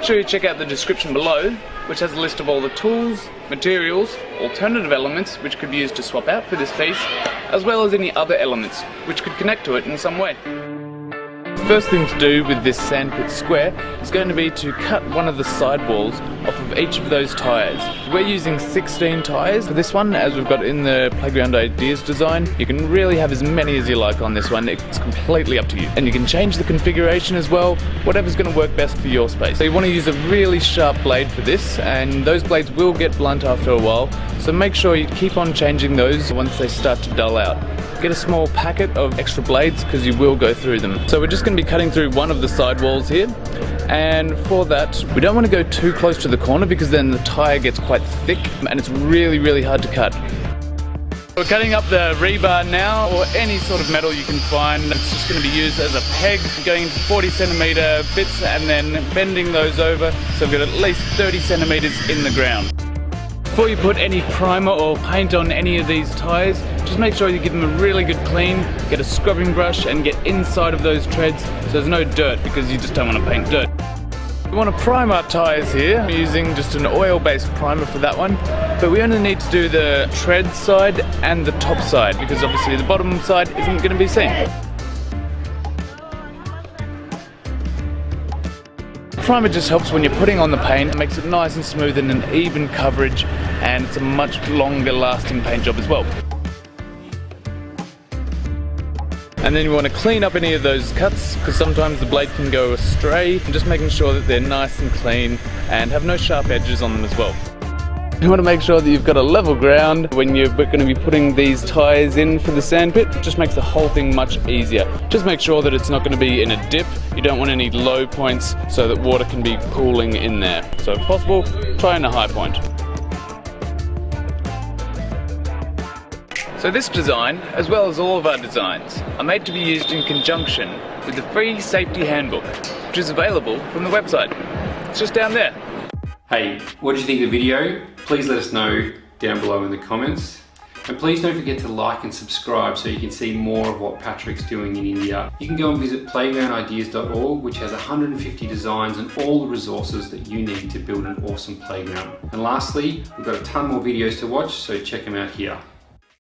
sure you check out the description below, which has a list of all the tools, materials, alternative elements which could be used to swap out for this piece, as well as any other elements which could connect to it in some way. First thing to do with this Sandpit Square is going to be to cut one of the sidewalls off of each of those tyres. We're using 16 tyres for this one, as we've got in the Playground Ideas design. You can really have as many as you like on this one, it's completely up to you. And you can change the configuration as well, whatever's going to work best for your space. So you want to use a really sharp blade for this, and those blades will get blunt after a while, so make sure you keep on changing those once they start to dull out. Get a small packet of extra blades because you will go through them. So we're just going to be cutting through one of the sidewalls here, and for that we don't want to go too close to the corner because then the tyre gets quite thick and it's really hard to cut. We're cutting up the rebar now, or any sort of metal you can find. It's just going to be used as a peg, going into 40 centimetre bits and then bending those over so we've got at least 30 centimetres in the ground. Before you put any primer or paint on any of these tyres, just make sure you give them a really good clean, get a scrubbing brush and get inside of those treads so there's no dirt, because you just don't want to paint dirt. We want to prime our tyres here. We're using just an oil-based primer for that one, but we only need to do the tread side and the top side because obviously the bottom side isn't going to be seen. Primer just helps when you're putting on the paint. It makes it nice and smooth and an even coverage, and it's a much longer lasting paint job as well. And then you want to clean up any of those cuts because sometimes the blade can go astray, and just making sure that they're nice and clean and have no sharp edges on them as well. You want to make sure that you've got a level ground when you're going to be putting these tyres in for the sandpit. It just makes the whole thing much easier. Just make sure that it's not going to be in a dip. You don't want any low points so that water can be pooling in there. So if possible, try in a high point. So this design, as well as all of our designs, are made to be used in conjunction with the free safety handbook, which is available from the website. It's just down there. Hey, what did you think of the video? Please let us know down below in the comments. And please don't forget to like and subscribe so you can see more of what Patrick's doing in India. You can go and visit playgroundideas.org, which has 150 designs and all the resources that you need to build an awesome playground. And lastly, we've got a ton more videos to watch, so check them out here.